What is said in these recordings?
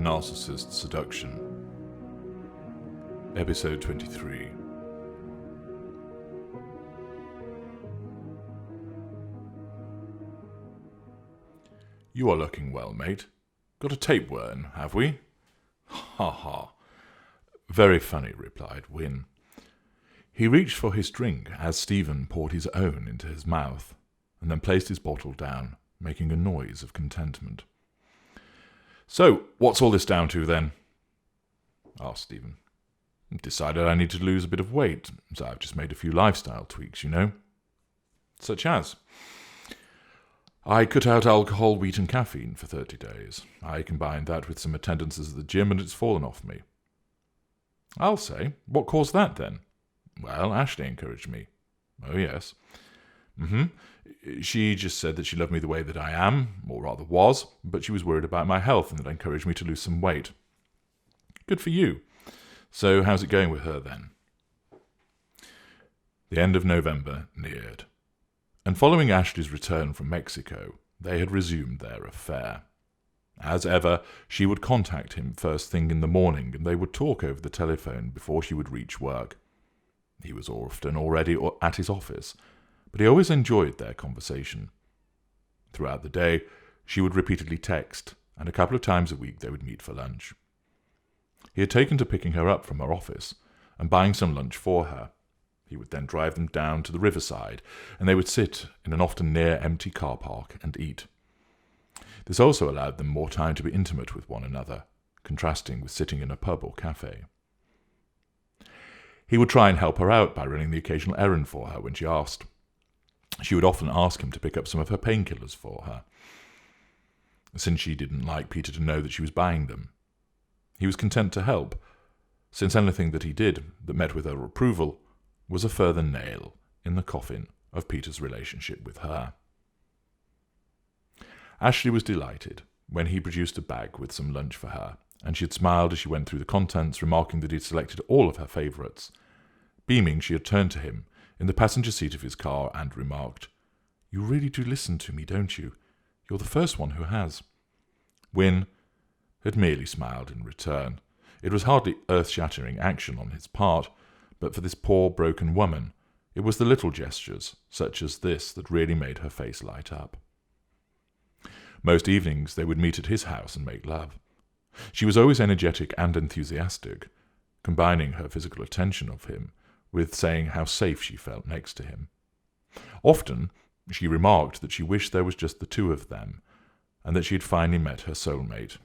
Narcissist, Seduction. Episode 23. You are looking well, mate. Got a tapeworm, have we? Ha ha. Very funny, replied Wynne. He reached for his drink as Stephen poured his own into his mouth, and then placed his bottle down, making a noise of contentment. So, what's all this down to, then? Asked Stephen. Decided I need to lose a bit of weight, so I've just made a few lifestyle tweaks, you know. Such as? I cut out alcohol, wheat and caffeine for 30 days. I combined that with some attendances at the gym and it's fallen off me. I'll say. What caused that, then? Well, Ashley encouraged me. Oh, yes. She just said that she loved me the way that I am, or rather was, but she was worried about my health and that encouraged me to lose some weight. Good for you. So how's it going with her then? The end of November neared, and following Ashley's return from Mexico, they had resumed their affair. As ever, she would contact him first thing in the morning, and they would talk over the telephone before she would reach work. He was often already at his office, but he always enjoyed their conversation. Throughout the day, she would repeatedly text, and a couple of times a week they would meet for lunch. He had taken to picking her up from her office and buying some lunch for her. He would then drive them down to the riverside, and they would sit in an often near-empty car park and eat. This also allowed them more time to be intimate with one another, contrasting with sitting in a pub or cafe. He would try and help her out by running the occasional errand for her when she asked. She would often ask him to pick up some of her painkillers for her, since she didn't like Peter to know that she was buying them. He was content to help, since anything that he did that met with her approval was a further nail in the coffin of Peter's relationship with her. Ashley was delighted when he produced a bag with some lunch for her, and she had smiled as she went through the contents, remarking that he had selected all of her favourites. Beaming, she had turned to him in the passenger seat of his car and remarked, "You really do listen to me, don't you? You're the first one who has." Wynne had merely smiled in return. It was hardly earth-shattering action on his part, but for this poor, broken woman, it was the little gestures, such as this, that really made her face light up. Most evenings they would meet at his house and make love. She was always energetic and enthusiastic, combining her physical attention of him with saying how safe she felt next to him. Often she remarked that she wished there was just the two of them, and that she had finally met her soulmate.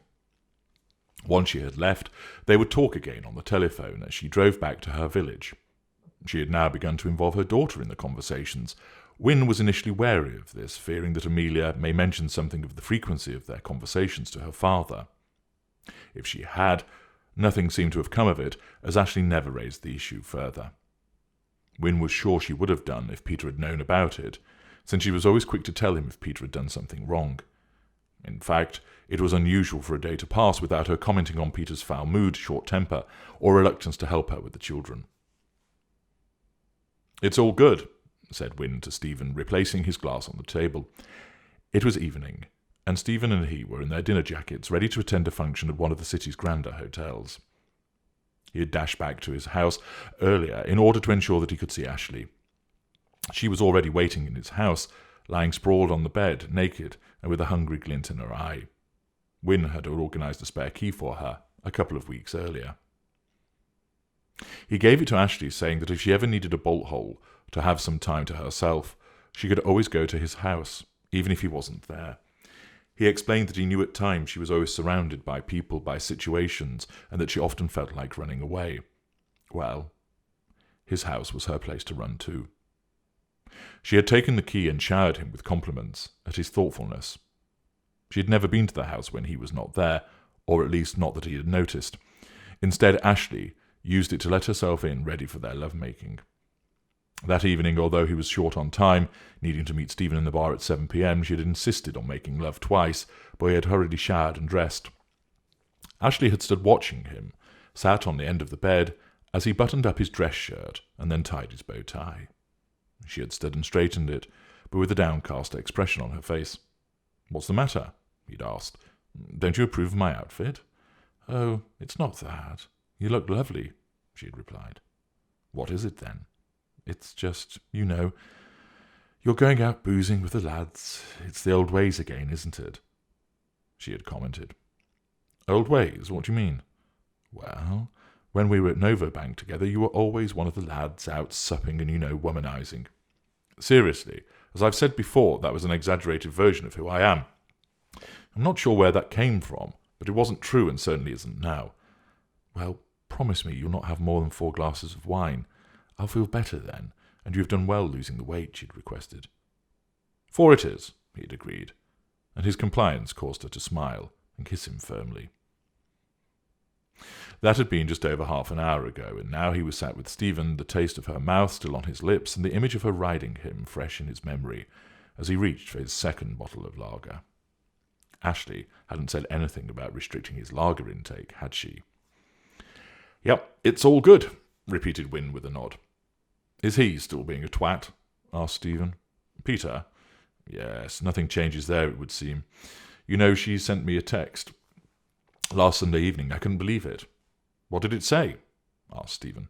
Once she had left, they would talk again on the telephone as she drove back to her village. She had now begun to involve her daughter in the conversations. Wynne was initially wary of this, fearing that Amelia may mention something of the frequency of their conversations to her father. If she had, nothing seemed to have come of it, as Ashley never raised the issue further. Wynne was sure she would have done if Peter had known about it, since she was always quick to tell him if Peter had done something wrong. In fact, it was unusual for a day to pass without her commenting on Peter's foul mood, short temper, or reluctance to help her with the children. "It's all good," said Wynne to Stephen, replacing his glass on the table. It was evening, and Stephen and he were in their dinner jackets, ready to attend a function at one of the city's grander hotels. He had dashed back to his house earlier in order to ensure that he could see Ashley. She was already waiting in his house, lying sprawled on the bed, naked and with a hungry glint in her eye. Wynne had organised a spare key for her a couple of weeks earlier. He gave it to Ashley, saying that if she ever needed a bolt hole to have some time to herself, she could always go to his house, even if he wasn't there. He explained that he knew at times she was always surrounded by people, by situations, and that she often felt like running away. Well, his house was her place to run to. She had taken the key and showered him with compliments at his thoughtfulness. She had never been to the house when he was not there, or at least not that he had noticed. Instead, Ashley used it to let herself in, ready for their love-making. That evening, although he was short on time, needing to meet Stephen in the bar at 7 p.m, she had insisted on making love twice, but he had hurriedly showered and dressed. Ashley had stood watching him, sat on the end of the bed, as he buttoned up his dress shirt and then tied his bow tie. She had stood and straightened it, but with a downcast expression on her face. "What's the matter?" he'd asked. "Don't you approve of my outfit?" "Oh, it's not that. You look lovely," she had replied. "What is it, then?" "It's just, you're going out boozing with the lads. It's the old ways again, isn't it?" she had commented. "Old ways? What do you mean?" "Well, when we were at Novobank together, you were always one of the lads out supping and, womanizing." "Seriously, as I've said before, that was an exaggerated version of who I am. I'm not sure where that came from, but it wasn't true and certainly isn't now." "Well, promise me you'll not have more than 4 glasses of wine. I'll feel better then, and you have done well losing the weight," she'd requested. "4 it is," he'd agreed, and his compliance caused her to smile and kiss him firmly. That had been just over half an hour ago, and now he was sat with Stephen, the taste of her mouth still on his lips, and the image of her riding him fresh in his memory, as he reached for his second bottle of lager. Ashley hadn't said anything about restricting his lager intake, had she? "Yep, it's all good," repeated Wynne with a nod. "Is he still being a twat?" asked Stephen. "Peter?" "Yes, nothing changes there, it would seem. She sent me a text last Sunday evening. I couldn't believe it." "What did it say?" asked Stephen.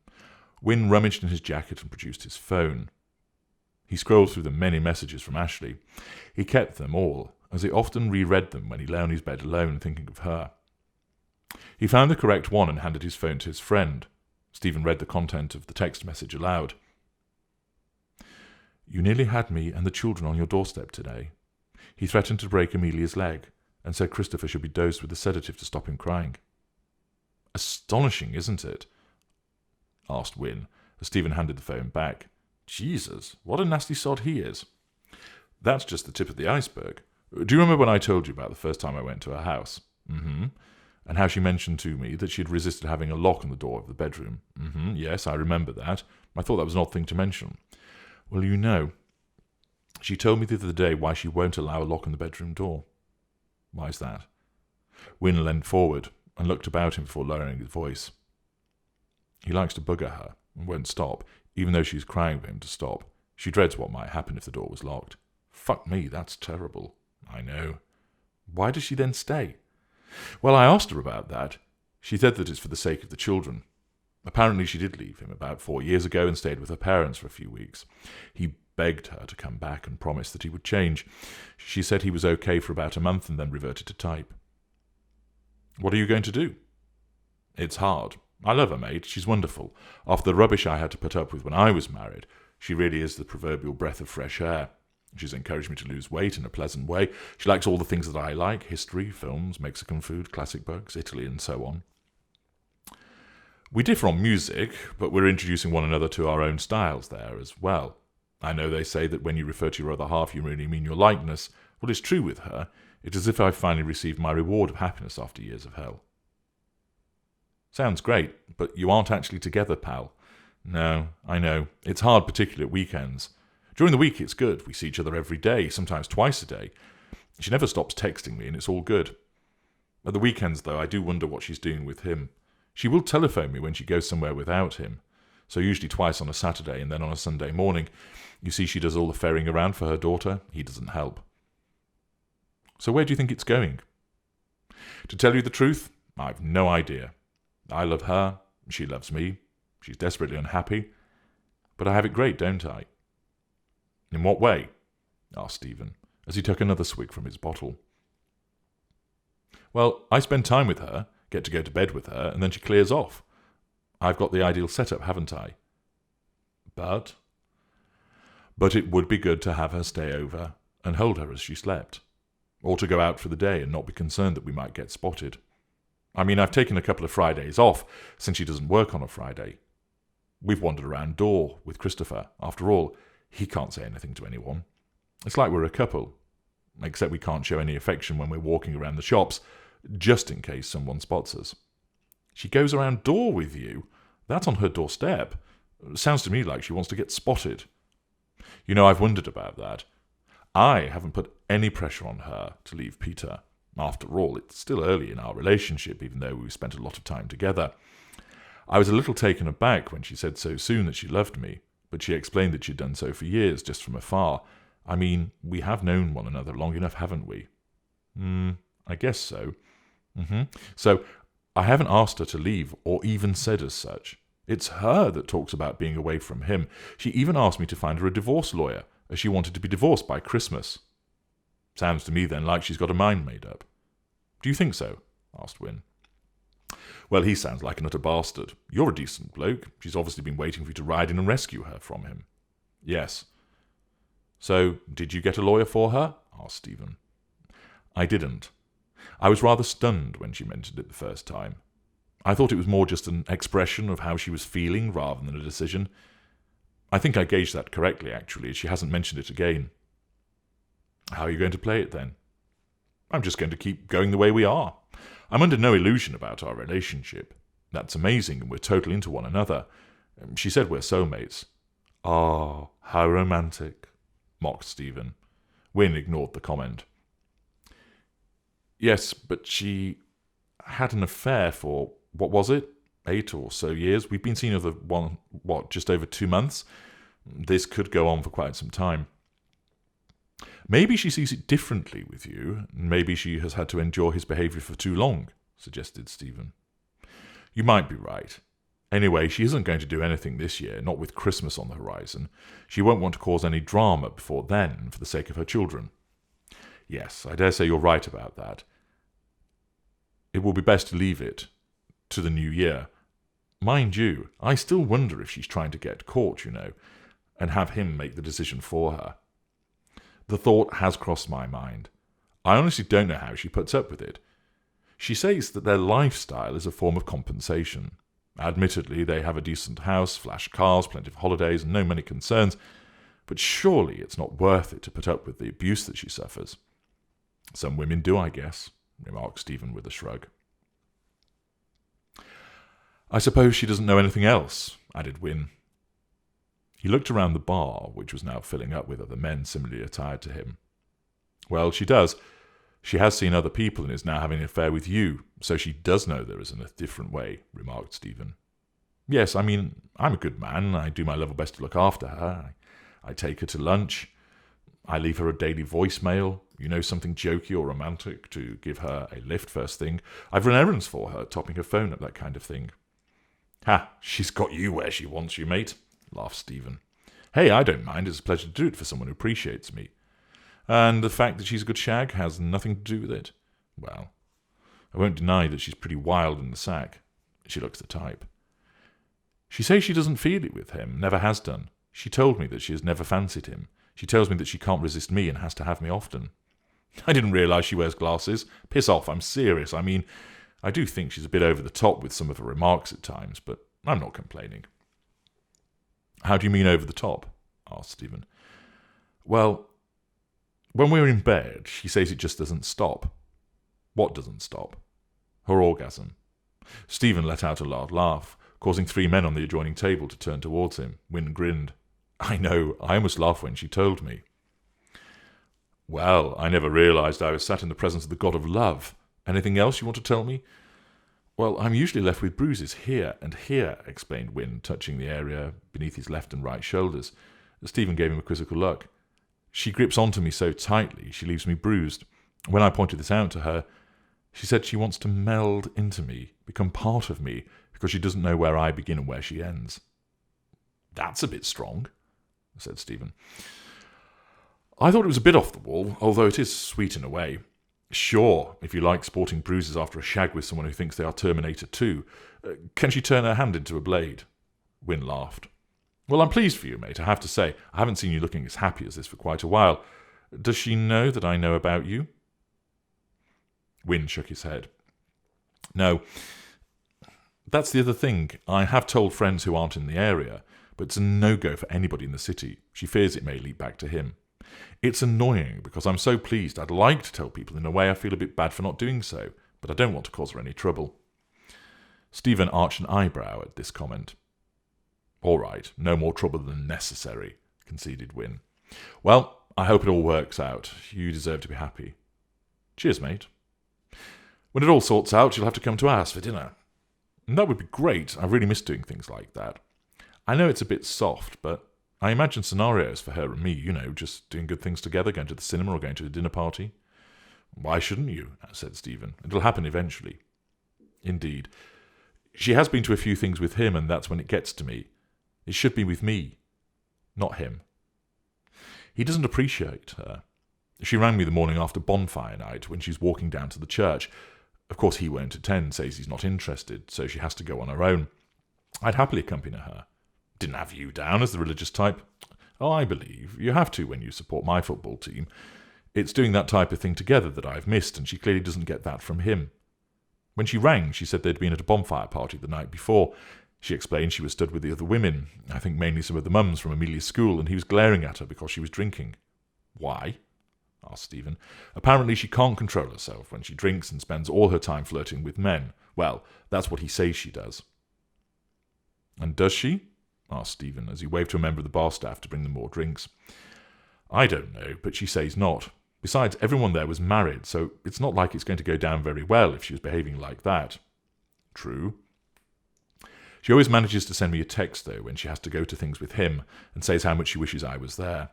Wynne rummaged in his jacket and produced his phone. He scrolled through the many messages from Ashley. He kept them all, as he often reread them when he lay on his bed alone, thinking of her. He found the correct one and handed his phone to his friend. Stephen read the content of the text message aloud. "You nearly had me and the children on your doorstep today. He threatened to break Amelia's leg and said Christopher should be dosed with a sedative to stop him crying." "Astonishing, isn't it?" asked Wynne, as Stephen handed the phone back. "Jesus, what a nasty sod he is." "That's just the tip of the iceberg. Do you remember when I told you about the first time I went to her house?" "Mm-hmm. And how she mentioned to me that she had resisted having a lock on the door of the bedroom?" "Mm-hmm. Yes, I remember that. I thought that was an odd thing to mention." "Well, she told me the other day why she won't allow a lock on the bedroom door." "Why's that?" Wynne leaned forward and looked about him before lowering his voice. "He likes to bugger her and won't stop, even though she's crying for him to stop. She dreads what might happen if the door was locked." "Fuck me, that's terrible." "I know." "Why does she then stay?" "Well, I asked her about that. She said that it's for the sake of the children. Apparently she did leave him about 4 years ago and stayed with her parents for a few weeks. He begged her to come back and promised that he would change. She said he was okay for about a month and then reverted to type." "What are you going to do?" "It's hard. I love her, mate. She's wonderful. After the rubbish I had to put up with when I was married, she really is the proverbial breath of fresh air. She's encouraged me to lose weight in a pleasant way. She likes all the things that I like: history, films, Mexican food, classic books, Italy, and so on. We differ on music, but we're introducing one another to our own styles there as well. I know they say that when you refer to your other half, you really mean your likeness. Well, it's true with her. It's as if I've finally received my reward of happiness after years of hell." "Sounds great, but you aren't actually together, pal." "No, I know. It's hard, particularly at weekends. During the week, it's good. We see each other every day, sometimes twice a day. She never stops texting me, and it's all good. At the weekends, though, I do wonder what she's doing with him. She will telephone me when she goes somewhere without him. So usually twice on a Saturday and then on a Sunday morning. You see, she does all the ferrying around for her daughter. He doesn't help." "So where do you think it's going?" "To tell you the truth, I've no idea. I love her. She loves me. She's desperately unhappy. But I have it great, don't I?" "In what way?" asked Stephen, as he took another swig from his bottle. "Well, I spend time with her, get to go to bed with her, and then she clears off. I've got the ideal setup, haven't I?" But it would be good to have her stay over and hold her as she slept, or to go out for the day and not be concerned that we might get spotted. I mean, I've taken a couple of Fridays off, since she doesn't work on a Friday. We've wandered around Door with Christopher. After all, he can't say anything to anyone. It's like we're a couple, except we can't show any affection when we're walking around the shops, just in case someone spots us." "She goes around Door with you? That's on her doorstep. Sounds to me like she wants to get spotted." I've wondered about that. I haven't put any pressure on her to leave Peter. After all, it's still early in our relationship, even though we've spent a lot of time together. I was a little taken aback when she said so soon that she loved me, but she explained that she'd done so for years, just from afar. I mean, we have known one another long enough, haven't we?" I guess so." So, I haven't asked her to leave or even said as such. It's her that talks about being away from him. She even asked me to find her a divorce lawyer, as she wanted to be divorced by Christmas. Sounds to me then like she's got her mind made up. Do you think so? Asked Wynne. Well, he sounds like an utter bastard. You're a decent bloke. She's obviously been waiting for you to ride in and rescue her from him. Yes. So, did you get a lawyer for her? Asked Stephen. I didn't. I was rather stunned when she mentioned it the first time. I thought it was more just an expression of how she was feeling rather than a decision. I think I gauged that correctly, actually, as she hasn't mentioned it again. How are you going to play it, then? I'm just going to keep going the way we are. I'm under no illusion about our relationship. That's amazing, and we're totally into one another. She said we're soulmates. Ah, how romantic, mocked Stephen. Wynne ignored the comment. Yes, but she had an affair for, what was it, 8 or so years? We've been seeing her for, just over 2 months? This could go on for quite some time. Maybe she sees it differently with you. Maybe she has had to endure his behaviour for too long, suggested Stephen. You might be right. Anyway, she isn't going to do anything this year, not with Christmas on the horizon. She won't want to cause any drama before then, for the sake of her children. Yes, I dare say you're right about that. It will be best to leave it to the new year. Mind you, I still wonder if she's trying to get caught, and have him make the decision for her. The thought has crossed my mind. I honestly don't know how she puts up with it. She says that their lifestyle is a form of compensation. Admittedly, they have a decent house, flash cars, plenty of holidays, and no money concerns, but surely it's not worth it to put up with the abuse that she suffers. Some women do, I guess, remarked Stephen with a shrug. I suppose she doesn't know anything else, added Wynne. He looked around the bar, which was now filling up with other men similarly attired to him. Well, she does. She has seen other people and is now having an affair with you, so she does know there is a different way, remarked Stephen. Yes, I mean, I'm a good man, and I do my level best to look after her. I take her to lunch. I leave her a daily voicemail, something jokey or romantic to give her a lift first thing. I've run errands for her, topping her phone up, that kind of thing. Ha, she's got you where she wants you, mate, laughed Stephen. Hey, I don't mind. It's a pleasure to do it for someone who appreciates me. And the fact that she's a good shag has nothing to do with it. Well, I won't deny that she's pretty wild in the sack. She looks the type. She says she doesn't feel it with him, never has done. She told me that she has never fancied him. She tells me that she can't resist me and has to have me often. I didn't realise she wears glasses. Piss off, I'm serious. I mean, I do think she's a bit over the top with some of her remarks at times, but I'm not complaining. How do you mean over the top? Asked Stephen. Well, when we're in bed, she says it just doesn't stop. What doesn't stop? Her orgasm. Stephen let out a loud laugh, causing 3 men on the adjoining table to turn towards him. Wynne grinned. I know, I almost laughed when she told me. Well, I never realised I was sat in the presence of the god of love. Anything else you want to tell me? Well, I'm usually left with bruises here and here, explained Wynne, touching the area beneath his left and right shoulders. Stephen gave him a quizzical look. She grips onto me so tightly, she leaves me bruised. When I pointed this out to her, she said she wants to meld into me, become part of me, because she doesn't know where I begin and where she ends. That's a bit strong, said Stephen. I thought it was a bit off the wall, although it is sweet in a way. Sure, if you like sporting bruises after a shag with someone who thinks they are Terminator 2. Can she turn her hand into a blade? Wynne laughed. Well, I'm pleased for you, mate, I have to say. I haven't seen you looking as happy as this for quite a while. Does she know that I know about you? Wynne shook his head. No. That's the other thing. I have told friends who aren't in the area, but it's a no-go for anybody in the city. She fears it may lead back to him. It's annoying because I'm so pleased. I'd like to tell people in a way I feel a bit bad for not doing so, but I don't want to cause her any trouble. Stephen arched an eyebrow at this comment. All right, no more trouble than necessary, conceded Wynne. Well, I hope it all works out. You deserve to be happy. Cheers, mate. When it all sorts out, you'll have to come to ours for dinner. And that would be great. I really miss doing things like that. I know it's a bit soft, but I imagine scenarios for her and me, just doing good things together, going to the cinema or going to a dinner party. Why shouldn't you? Said Stephen. It'll happen eventually. Indeed. She has been to a few things with him, and that's when it gets to me. It should be with me, not him. He doesn't appreciate her. She rang me the morning after bonfire night when she's walking down to the church. Of course he won't attend, says he's not interested, so she has to go on her own. I'd happily accompany her. Didn't have you down as the religious type. Oh, I believe you have to when you support my football team. It's doing that type of thing together that I've missed, and she clearly doesn't get that from him. When she rang, she said they'd been at a bonfire party the night before. She explained she was stood with the other women, I think mainly some of the mums from Amelia's school, and he was glaring at her because she was drinking. Why? Asked Stephen. Apparently she can't control herself when she drinks and spends all her time flirting with men. Well, that's what he says she does. And does she? Asked Stephen, as he waved to a member of the bar staff to bring them more drinks. I don't know, but she says not. Besides, everyone there was married, so it's not like it's going to go down very well if she was behaving like that. True. She always manages to send me a text, though, when she has to go to things with him, and says how much she wishes I was there.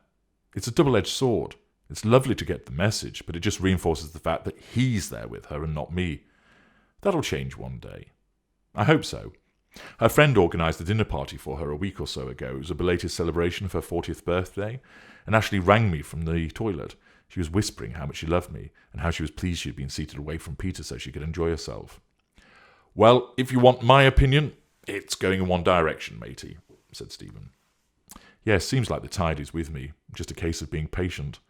It's a double-edged sword. It's lovely to get the message, but it just reinforces the fact that he's there with her and not me. That'll change one day. I hope so. Her friend organised a dinner party for her a week or so ago. It was a belated celebration of her 40th birthday, and Ashley rang me from the toilet. She was whispering how much she loved me, and how she was pleased she had been seated away from Peter so she could enjoy herself. Well, if you want my opinion, it's going in one direction, matey, said Stephen. Yes, seems like the tide is with me, just a case of being patient.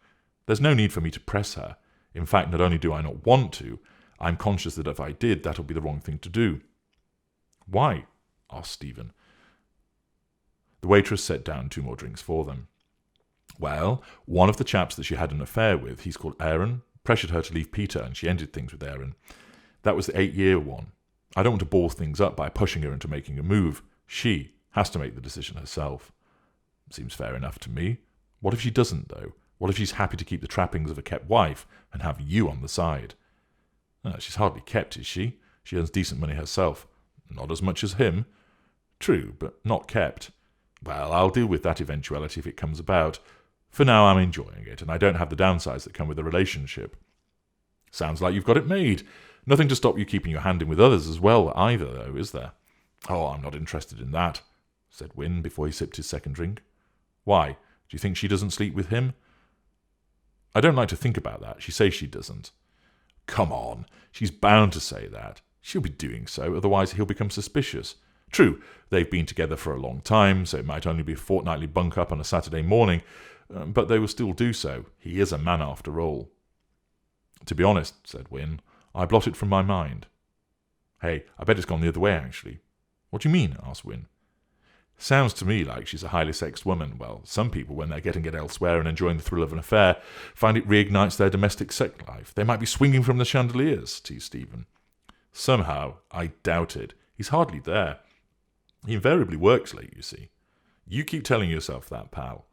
There's no need for me to press her. In fact, not only do I not want to, I'm conscious that if I did, that'll be the wrong thing to do. Why? Asked Stephen. The waitress set down 2 more drinks for them. Well, one of the chaps that she had an affair with, he's called Aaron, pressured her to leave Peter, and she ended things with Aaron. That was the 8-year one. I don't want to ball things up by pushing her into making a move. She has to make the decision herself. Seems fair enough to me. What if she doesn't, though? What if she's happy to keep the trappings of a kept wife and have you on the side? She's hardly kept, is she? She earns decent money herself. Not as much as him. True, but not kept. Well, I'll deal with that eventuality if it comes about. For now, I'm enjoying it, and I don't have the downsides that come with a relationship. Sounds like you've got it made. Nothing to stop you keeping your hand in with others as well either, though, is there? Oh, I'm not interested in that, said Wynne before he sipped his second drink. Why? Do you think she doesn't sleep with him? I don't like to think about that. She says she doesn't. Come on, she's bound to say that. She'll be doing so, otherwise he'll become suspicious. True, they've been together for a long time, so it might only be a fortnightly bunk-up on a Saturday morning, but they will still do so. He is a man after all. To be honest, said Wynne, I blot it from my mind. Hey, I bet it's gone the other way, actually. What do you mean? Asked Wynne. Sounds to me like she's a highly sexed woman. Well, some people, when they're getting it elsewhere and enjoying the thrill of an affair, find it reignites their domestic sex life. They might be swinging from the chandeliers, teased Stephen. Somehow, I doubt it. He's hardly there. He invariably works late, you see. You keep telling yourself that, pal.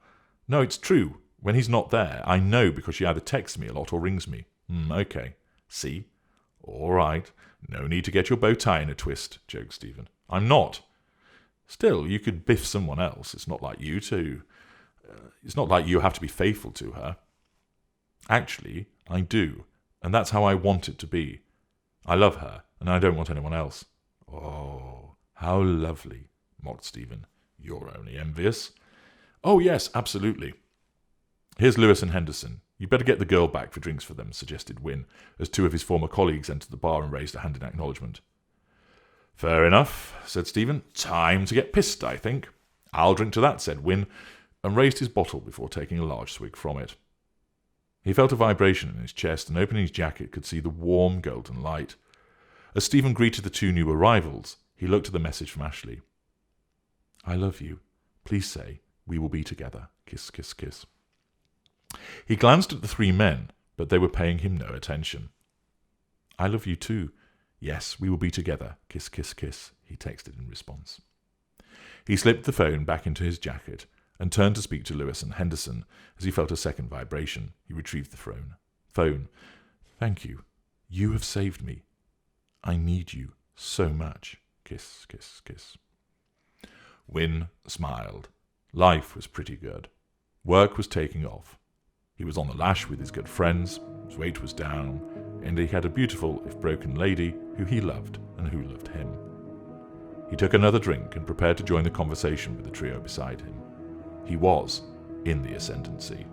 No, it's true. When he's not there, I know because she either texts me a lot or rings me. Okay. See? All right. No need to get your bow tie in a twist, joked Stephen. I'm not. Still, you could biff someone else. It's not like you have to be faithful to her. Actually, I do, and that's how I want it to be. I love her, and I don't want anyone else. Oh, how lovely, mocked Stephen. You're only envious. Oh, yes, absolutely. Here's Lewis and Henderson. You'd better get the girl back for drinks for them, suggested Wynne, as 2 of his former colleagues entered the bar and raised a hand in acknowledgement. Fair enough, said Stephen. Time to get pissed, I think. I'll drink to that, said Wynne, and raised his bottle before taking a large swig from it. He felt a vibration in his chest, and opening his jacket could see the warm golden light. As Stephen greeted the 2 new arrivals, he looked at the message from Ashley. I love you. Please say, we will be together. Kiss, kiss, kiss. He glanced at the 3 men, but they were paying him no attention. I love you too. Yes, we will be together. Kiss, kiss, kiss, he texted in response. He slipped the phone back into his jacket and turned to speak to Lewis and Henderson as he felt a second vibration. He retrieved the phone. Thank you. You have saved me. I need you so much. Kiss, kiss, kiss. Wynne smiled. Life was pretty good. Work was taking off. He was on the lash with his good friends, his weight was down, and he had a beautiful, if broken, lady who he loved and and who loved him. He took another drink and prepared to join the conversation with the trio beside him. He was in the ascendancy.